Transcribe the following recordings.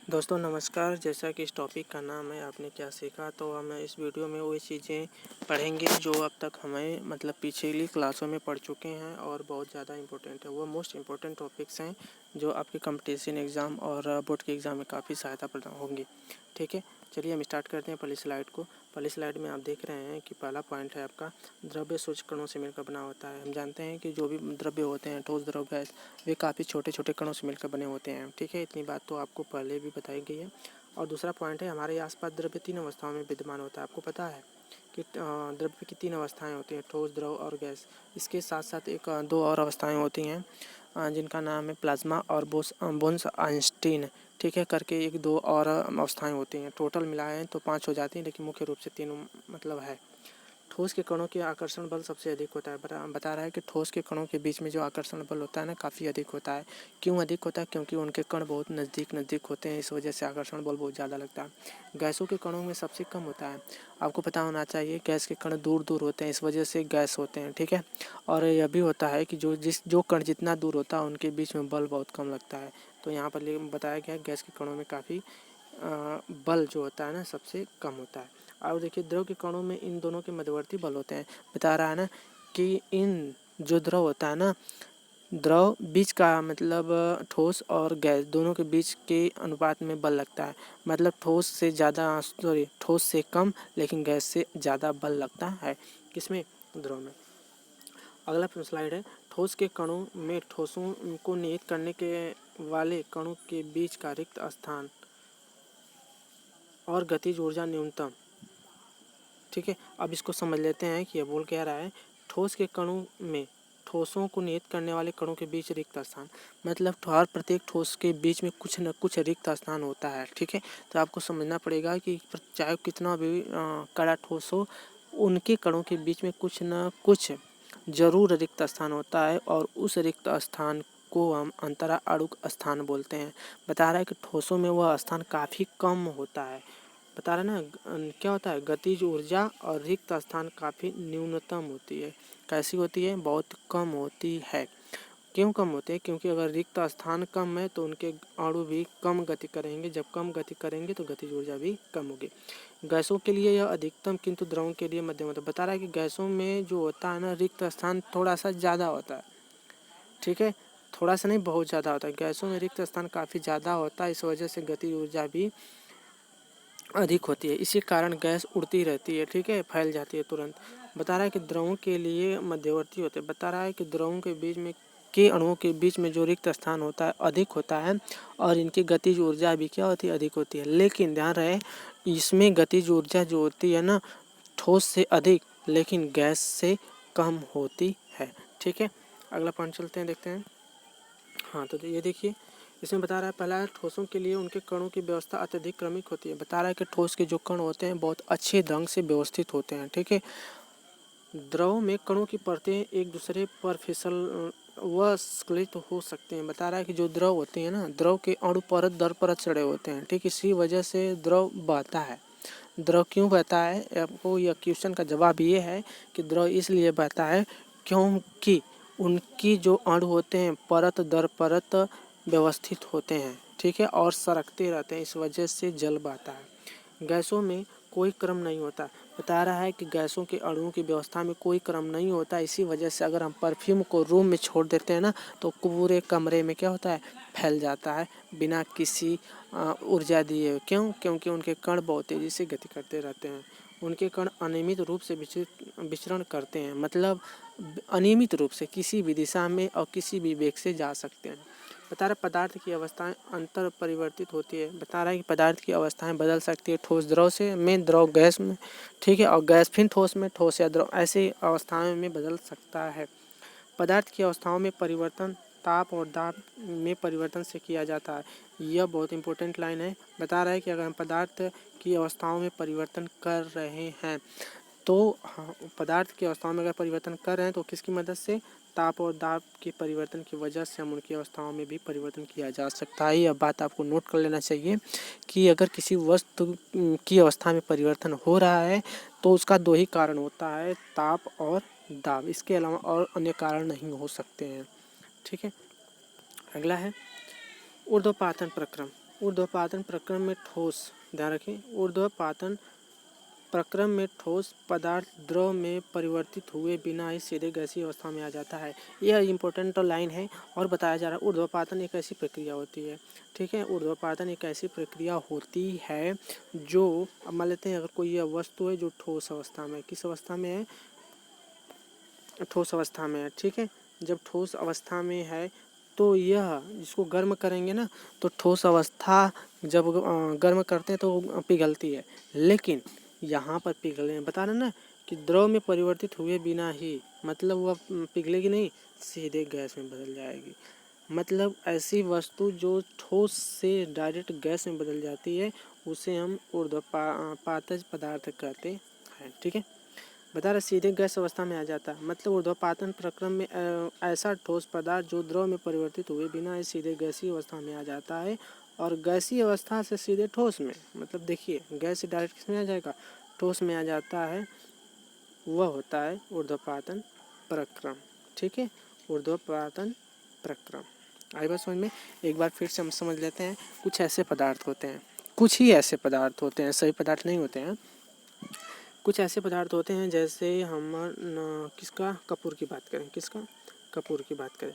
दोस्तों नमस्कार। जैसा कि इस टॉपिक का नाम है आपने क्या सीखा, तो हम इस वीडियो में वही चीज़ें पढ़ेंगे जो अब तक हमें पिछली क्लासों में पढ़ चुके हैं और बहुत ज़्यादा इम्पोर्टेंट है। वो मोस्ट इम्पोर्टेंट टॉपिक्स हैं जो आपके कंपटीशन एग्ज़ाम और बोर्ड के एग्ज़ाम में काफ़ी सहायता प्रदान होंगी। ठीक है, चलिए हम स्टार्ट करते हैं पहली स्लाइड को। पहली स्लाइड में आप देख रहे हैं कि पहला पॉइंट है आपका द्रव्य सूक्ष्म कणों से मिलकर बना होता है। हम जानते हैं कि जो भी द्रव्य होते हैं, ठोस, द्रव, गैस, वे काफ़ी छोटे छोटे कणों से मिलकर बने होते हैं। ठीक है, इतनी बात तो आपको पहले भी बताई गई है। और दूसरा पॉइंट है हमारे आसपास द्रव्य 3 अवस्थाओं में विद्यमान होता है। आपको पता है कि द्रव्य की 3 अवस्थाएं होती हैं, ठोस, द्रव और गैस। इसके साथ साथ एक 2 और अवस्थाएं होती हैं जिनका नाम है प्लाज्मा और बोन्स आइंस्टीन। ठीक है, करके एक 2 और अवस्थाएं होती हैं। टोटल मिलाएं तो 5 हो जाती हैं, लेकिन मुख्य रूप से 3 है। ठोस के कणों के आकर्षण बल सबसे अधिक होता है। बता रहा है कि ठोस के कणों के बीच में जो आकर्षण बल होता है ना, काफ़ी अधिक होता है। क्यों अधिक होता है? क्योंकि उनके कण बहुत नज़दीक होते हैं, इस वजह से आकर्षण बल बहुत ज़्यादा लगता है। गैसों के कणों में सबसे कम होता है। आपको पता होना चाहिए गैस के कण दूर दूर होते हैं, इस वजह से गैस होते हैं। ठीक है, और यह भी होता है कि जो कण जितना दूर होता है उनके बीच में बल बहुत कम लगता है। तो यहाँ पर बताया गया है गैस के कणों में काफ़ी बल जो होता है ना सबसे कम होता है। और देखिए द्रव के कणों में इन दोनों के मध्यवर्ती बल होते हैं। बता रहा है ना कि इन जो द्रव होता है ना, द्रव बीच का ठोस और गैस दोनों के बीच के अनुपात में बल लगता है। मतलब ठोस से कम लेकिन गैस से ज़्यादा बल लगता है। किसमें? द्रव में। अगला स्लाइड है ठोस के कणों में ठोसों को निहित करने के वाले कणों के बीच का रिक्त स्थान और गतिज ऊर्जा न्यूनतम। ठीक है, अब इसको समझ लेते हैं कि यह बोल क्या रहा है। ठोस के कणों में ठोसों को निहित करने वाले कणों के बीच रिक्त स्थान, मतलब हर प्रत्येक ठोस के बीच में कुछ न कुछ रिक्त स्थान होता है। ठीक है, तो आपको समझना पड़ेगा कि चाहे कितना भी कड़ा ठोस हो, उनके कणों के बीच में कुछ न कुछ जरूर रिक्त स्थान होता है और उस रिक्त स्थान को हम अंतरा अणुक स्थान बोलते हैं। बता रहा है कि ठोसों में वह स्थान काफ़ी कम होता है। बता रहे ना क्या होता है, गतिज ऊर्जा और रिक्त स्थान काफ़ी न्यूनतम होती है। कैसी होती है? बहुत कम होती है। क्यों कम होते हैं? क्योंकि अगर रिक्त स्थान कम है तो उनके अणु भी कम गति करेंगे। जब कम गति करेंगे तो गतिज ऊर्जा भी कम होगी। गैसों के लिए यह अधिकतम किंतु द्रवों के लिए मध्यम होता है। बता रहा है कि गैसों में जो होता है ना, रिक्त स्थान थोड़ा सा ज़्यादा होता है। ठीक है, थोड़ा सा नहीं, बहुत ज़्यादा होता है। गैसों में रिक्त स्थान काफ़ी ज़्यादा होता है, इस वजह से गतिज ऊर्जा भी अधिक होती है। इसी कारण गैस उड़ती रहती है। ठीक है, फैल जाती है तुरंत। बता रहा है कि द्रवों के लिए मध्यवर्ती होते हैं। बता रहा है कि द्रवों के बीच में के अणुओं के बीच में जो रिक्त स्थान होता है अधिक होता है और इनकी गतिज ऊर्जा भी क्या होती है? अधिक होती है। लेकिन ध्यान रहे, इसमें गतिज ऊर्जा जो होती है ना, ठोस से अधिक लेकिन गैस से कम होती है। ठीक है, अगला पॉइंट चलते हैं, देखते हैं। हाँ, तो ये देखिए, इसमें बता रहा है पहला है ठोसों के लिए उनके कणों की व्यवस्था अत्यधिक क्रमिक होती है। बता रहा है कि ठोस के जो कण होते हैं बहुत अच्छे ढंग से व्यवस्थित होते हैं। ठीक है, द्रव में कणों की परतें एक दूसरे पर फिसल व स्खलित हो सकते हैं। बता रहा है कि जो द्रव होते हैं ना, द्रव के अणु परत दर परत चढ़े होते हैं। ठीक, इसी वजह से द्रव बहता है। द्रव क्यों बहता है? आपको यह क्वेश्चन का जवाब ये है कि द्रव इसलिए बहता है क्योंकि उनकी जो अणु होते हैं परत दर परत व्यवस्थित होते हैं। ठीक है, और सरकते रहते हैं, इस वजह से जल बहता है। गैसों में कोई क्रम नहीं होता। बता रहा है कि गैसों के अणुओं की व्यवस्था में कोई क्रम नहीं होता। इसी वजह से अगर हम परफ्यूम को रूम में छोड़ देते हैं ना, तो पूरे कमरे में क्या होता है? फैल जाता है बिना किसी ऊर्जा दिए। क्यों? क्योंकि उनके कण बहुत तेज़ी से गति करते रहते हैं। उनके कण अनियमित रूप से विचरण करते हैं, मतलब अनियमित रूप से किसी भी दिशा में और किसी भी वेग से जा सकते हैं। बता रहा है पदार्थ की अवस्थाएं अंतर परिवर्तित होती है। बता रहा है कि पदार्थ की अवस्थाएं बदल सकती है, ठोस द्रव से में, द्रव गैस में। ठीक है, और गैस फिर ठोस में, ठोस या द्रव, ऐसी अवस्थाओं में बदल सकता है। पदार्थ की अवस्थाओं में परिवर्तन ताप और दाब में परिवर्तन से किया जाता है। यह बहुत इंपॉर्टेंट लाइन है। बता रहा है कि अगर हम पदार्थ की अवस्थाओं में परिवर्तन कर रहे हैं तो पदार्थ की अवस्थाओं में अगर परिवर्तन कर रहे हैं तो किसकी मदद से? ताप और दाब के परिवर्तन की वजह से हम उनकी अवस्थाओं में भी परिवर्तन किया जा सकता है। यह बात आपको नोट कर लेना चाहिए कि अगर किसी वस्तु की अवस्था में परिवर्तन हो रहा है तो उसका 2 ही कारण होता है, ताप और दाब। इसके अलावा और अन्य कारण नहीं हो सकते हैं। ठीक है, अगला है ऊर्ध्वपातन प्रक्रम। ऊर्ध्वपातन प्रक्रम में ठोस, ध्यान रखें, ऊर्ध्वपातन प्रक्रम में ठोस पदार्थ द्रव में परिवर्तित हुए बिना ही सीधे गैसीय अवस्था में आ जाता है। यह इम्पोर्टेंट लाइन है और बताया जा रहा है ऊर्ध्वपातन एक ऐसी प्रक्रिया होती है, ठीक है। ऊर्ध्वपातन एक ऐसी प्रक्रिया होती है जो, अब मान लेते हैं अगर कोई यह वस्तु है जो ठोस अवस्था में, किस अवस्था में है, ठोस अवस्था में है, ठीक है। जब ठोस अवस्था में है तो यह इसको गर्म करेंगे ना, तो ठोस अवस्था जब गर्म करते हैं तो पिघलती है, लेकिन यहाँ पर पिघले बता रहे ना कि द्रव में परिवर्तित हुए बिना ही, मतलब वह पिघलेगी नहीं, सीधे गैस में बदल जाएगी। मतलब ऐसी वस्तु जो ठोस से डायरेक्ट गैस में बदल जाती है उसे हम ऊर्ध्वपातज पदार्थ कहते हैं, ठीक है। बता रहे सीधे गैस अवस्था में आ जाता है, मतलब ऊर्ध्वपातन प्रक्रम में ऐसा ठोस पदार्थ जो द्रव में परिवर्तित हुए बिना ही सीधे गैसीय अवस्था में आ जाता है, और गैसीय अवस्था से सीधे ठोस में, मतलब देखिए गैस से डायरेक्ट किस में आ जाएगा, ठोस में आ जाता है, वह होता है ऊर्ध्वपातन प्रक्रम, ठीक है। ऊर्ध्वपातन प्रक्रम आई बात समझ में। एक बार फिर से हम समझ लेते हैं। कुछ ऐसे पदार्थ होते हैं, कुछ ही ऐसे पदार्थ होते हैं, सभी पदार्थ नहीं होते हैं, कुछ ऐसे पदार्थ होते हैं, जैसे हम किसका, कपूर की बात करें, किसका, कपूर की बात करें,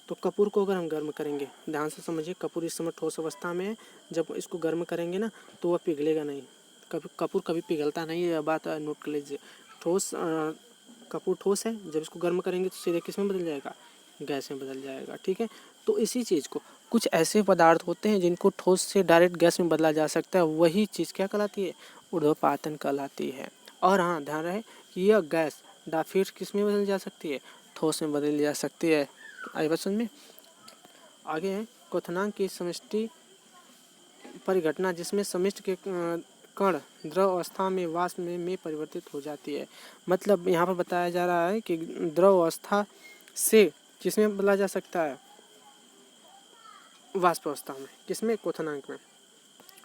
तो कपूर को अगर हम गर्म करेंगे, ध्यान से समझिए, कपूर इस समय ठोस अवस्था में है, जब इसको गर्म करेंगे ना तो वह पिघलेगा नहीं, कपूर कभी पिघलता नहीं, यह बात नोट कर लीजिए। ठोस कपूर ठोस है, जब इसको गर्म करेंगे तो सीधे किस में बदल जाएगा, गैस में बदल जाएगा, ठीक है। तो इसी चीज़ को, कुछ ऐसे पदार्थ होते हैं जिनको ठोस से डायरेक्ट गैस में बदला जा सकता है, वही चीज़ क्या कहलाती है, ऊर्ध्वपातन कहलाती है। और हाँ, ध्यान रहे कि यह गैस फिर किस में बदल जा सकती है, ठोस में बदल जा सकती है। आई बात समझ में। आगे है क्वथनांक की समष्टि परिघटना, जिसमें समष्टि के कण द्रव अवस्था में वाष्प में परिवर्तित हो जाती है। मतलब यहाँ पर बताया जा रहा है कि द्रव अवस्था से किसमें बदला जा सकता है, वाष्प अवस्था में, किसमें, क्वथनांक में।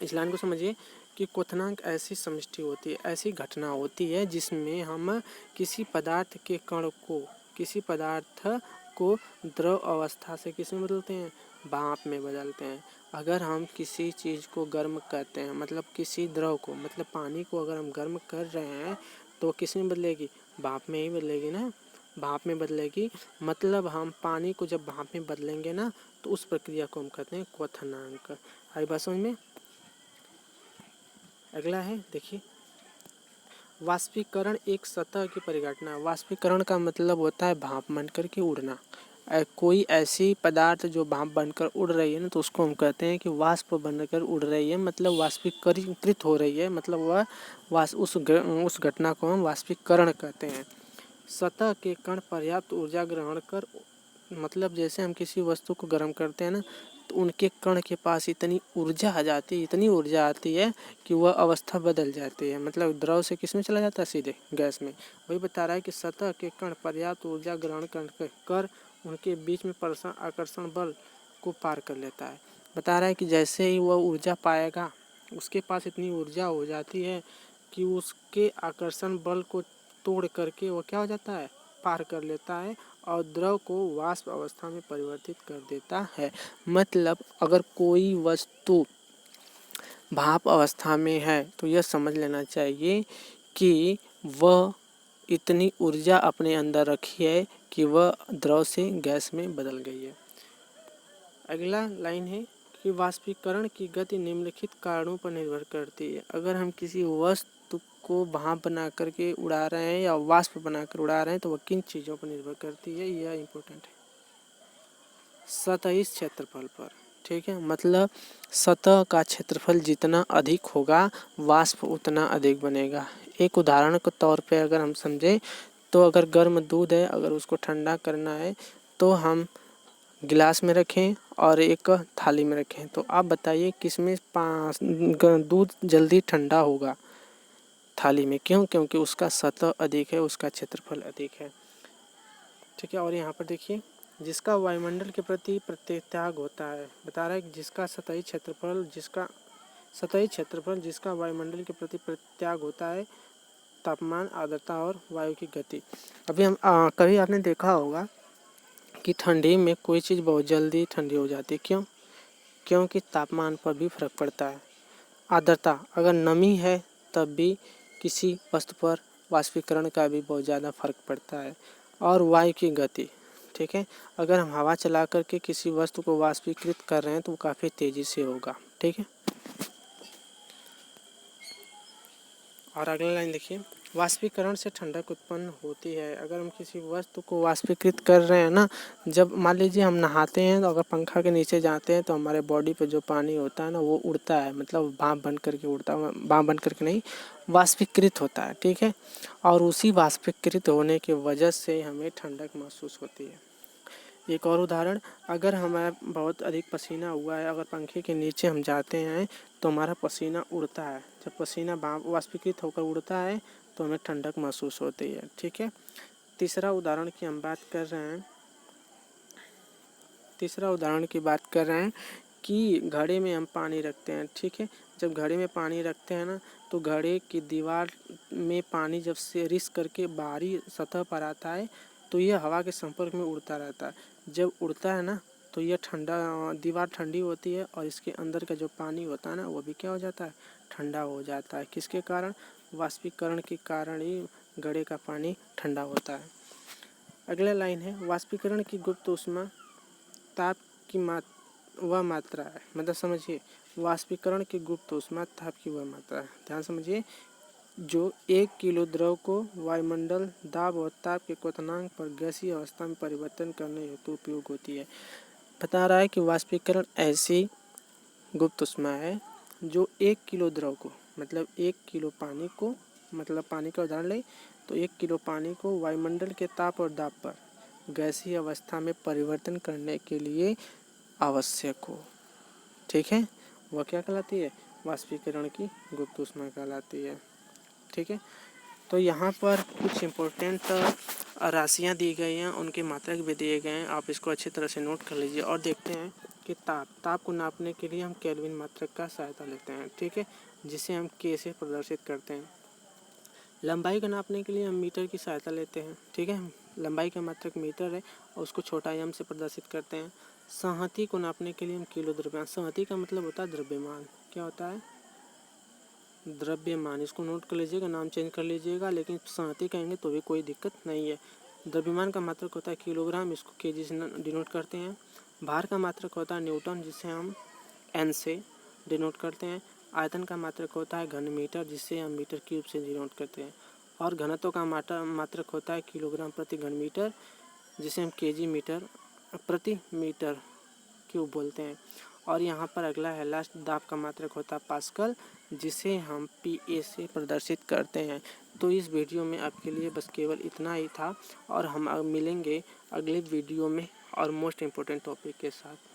इस लाइन को समझिए कि क्वथनांक ऐसी समष्टि होती है, ऐसी घटना होती है जिसमें हम किसी पदार्थ के कण को, किसी पदार्थ को द्रव अवस्था से किस में बदलते हैं, भाप में बदलते हैं। अगर हम किसी चीज़ को गर्म करते हैं, मतलब किसी द्रव को, मतलब पानी को अगर हम गर्म कर रहे हैं तो किस में बदलेगी, भाप में ही बदलेगी ना, भाप में बदलेगी। मतलब हम पानी को जब भाप में बदलेंगे ना तो उस प्रक्रिया को हम कहते हैं क्वथनांक। आई बात समझ में। अगला है देखिए, वाष्पीकरण एक सतह की परिघटना। वाष्पीकरण का मतलब होता है भाप बनकर के उड़ना। कोई ऐसी पदार्थ जो भाप बनकर उड़ रही है ना तो उसको हम कहते हैं कि वाष्प बनकर उड़ रही है, मतलब वाष्पीकृत हो रही है, मतलब वह उस घटना को हम वाष्पीकरण कहते हैं। सतह के कण पर्याप्त ऊर्जा ग्रहण कर, मतलब जैसे हम किसी वस्तु को गर्म करते हैं ना तो उनके कण के पास इतनी ऊर्जा आ जाती है, इतनी ऊर्जा आती है कि वह अवस्था बदल जाती है, मतलब द्रव से किस में चला जाता है, सीधे गैस में। वही बता रहा है कि सतह के कण पर्याप्त ऊर्जा ग्रहण कर उनके बीच में आकर्षण बल को पार कर लेता है। बता रहा है कि जैसे ही वह ऊर्जा पाएगा, उसके पास इतनी ऊर्जा हो जाती है कि उसके आकर्षण बल को तोड़ करके वो क्या हो जाता है, पार कर लेता है और द्रव को वाष्प अवस्था में परिवर्तित कर देता है। मतलब अगर कोई वस्तु भाप अवस्था में है तो यह समझ लेना चाहिए कि वह इतनी ऊर्जा अपने अंदर रखी है कि वह द्रव से गैस में बदल गई है। अगला लाइन है कि वाष्पीकरण की गति निम्नलिखित कारणों पर निर्भर करती है। अगर हम किसी वस्तु को भाप बना करके उड़ा रहे हैं या वाष्प बनाकर उड़ा रहे हैं तो वह किन चीज़ों पर निर्भर करती है, यह इम्पोर्टेंट है। सतही क्षेत्रफल पर, ठीक है, मतलब सतह का क्षेत्रफल जितना अधिक होगा वाष्प उतना अधिक बनेगा। एक उदाहरण के तौर पे अगर हम समझें तो अगर गर्म दूध है, अगर उसको ठंडा करना है तो हम गिलास में रखें और एक थाली में रखें, तो आप बताइए किसमें दूध जल्दी ठंडा होगा, थाली में। क्यों, क्योंकि उसका सतह अधिक है, उसका क्षेत्रफल अधिक है, ठीक है। और यहाँ पर देखिए, जिसका वायुमंडल के प्रति प्रत्याग होता है, बता रहा है कि जिसका सतही क्षेत्रफल जिसका वायुमंडल के प्रति प्रत्याग होता है, तापमान, आर्द्रता और वायु की गति। अभी हम कभी आपने देखा होगा कि ठंडी में कोई चीज़ बहुत जल्दी ठंडी हो जाती है, क्यों, क्योंकि तापमान पर भी फर्क पड़ता है। आर्द्रता, अगर नमी है तब भी किसी वस्तु पर वाष्पीकरण का भी बहुत ज़्यादा फर्क पड़ता है। और वायु की गति, ठीक है, अगर हम हवा चला करके किसी वस्तु को वाष्पीकृत कर रहे हैं तो वो काफ़ी तेज़ी से होगा, ठीक है। और अगला लाइन देखिए, वाष्पीकरण से ठंडक उत्पन्न होती है। अगर हम किसी वस्तु को वाष्पीकृत कर रहे हैं ना, जब मान लीजिए हम नहाते हैं तो अगर पंखा के नीचे जाते हैं तो हमारे बॉडी पे जो पानी होता है ना वो उड़ता है, मतलब भाप बन करके उड़ता है, भाप बन करके नहीं, वाष्पीकृत होता है, ठीक है। और उसी वाष्पीकृत होने की वजह से हमें ठंडक महसूस होती है। एक और उदाहरण, अगर हमें बहुत अधिक पसीना हुआ है, अगर पंखे के नीचे हम जाते हैं तो हमारा पसीना उड़ता है। जब पसीना वाष्पीकृत होकर उड़ता है तो हमें ठंडक महसूस होती है, ठीक है। तीसरा उदाहरण की बात कर रहे हैं कि घड़े में हम पानी रखते हैं, ठीक है। जब घड़े में पानी रखते हैं ना तो घड़े की दीवार में पानी जब से रिस करके बाहरी सतह पर आता है तो यह हवा के संपर्क में उड़ता रहता है। जब उड़ता है ना तो यह दीवार ठंडी होती है और इसके अंदर का जो पानी होता है ना वो भी क्या हो जाता है, ठंडा हो जाता है। किसके कारण? वाष्पीकरण के कारण ही घड़े का पानी ठंडा होता है। अगला लाइन है, वाष्पीकरण की गुप्त ऊष्मा ताप की वह मात्रा है। मतलब समझिए, वाष्पीकरण की गुप्त ऊष्मा ताप की वह मात्रा है। ध्यान समझिए, जो 1 किलो द्रव को वायुमंडल दाब और ताप के क्वथनांक पर गैसीय अवस्था में परिवर्तन करने हेतु उपयोग होती है। बता रहा है कि वाष्पीकरण ऐसी गुप्त ऊष्मा है जो 1 किलो द्रव को, मतलब 1 किलो पानी को, मतलब पानी का उदाहरण लें तो 1 किलो पानी को वायुमंडल के ताप और दाब पर गैसीय अवस्था में परिवर्तन करने के लिए आवश्यक हो, ठीक है। वह क्या कहलाती है? वाष्पीकरण की गुप्त ऊष्मा कहलाती है, ठीक है। तो यहाँ पर कुछ इम्पोर्टेंट राशियाँ दी गई हैं, उनके मात्रक भी दिए गए हैं, आप इसको अच्छी तरह से नोट कर लीजिए। और देखते हैं कि ताप को नापने के लिए हम केल्विन मात्रक का सहायता लेते हैं, ठीक है, जिसे हम के से प्रदर्शित करते हैं। लंबाई को नापने के लिए हम मीटर की सहायता लेते हैं, ठीक है, लंबाई का मात्रक मीटर है और उसको छोटा एम से प्रदर्शित करते हैं। संहति को नापने के लिए हम किलो द्रव्यमान, संहति का मतलब होता है द्रव्यमान, क्या होता है? द्रव्यमान। इसको नोट कर लीजिएगा, नाम चेंज कर लीजिएगा, लेकिन संहति कहेंगे तो भी कोई दिक्कत नहीं है। द्रव्यमान का मात्रक होता है किलोग्राम, इसको केजी से डिनोट करते हैं। भार का मात्रक होता है न्यूटन, जिसे हम एन से डिनोट करते हैं। आयतन का मात्रक होता है घन मीटर, जिसे हम मीटर क्यूब से डिनोट करते हैं। और घनत्व का मात्रक होता है किलोग्राम प्रति घन मीटर, जिसे हम केजी मीटर प्रति मीटर क्यूब बोलते हैं। और यहाँ पर अगला है लास्ट, दाब का मात्रक होता है पास्कल, जिसे हम पीए से प्रदर्शित करते हैं। तो इस वीडियो में आपके लिए बस केवल इतना ही था और हम मिलेंगे अगले वीडियो में और मोस्ट इम्पोर्टेंट टॉपिक के साथ।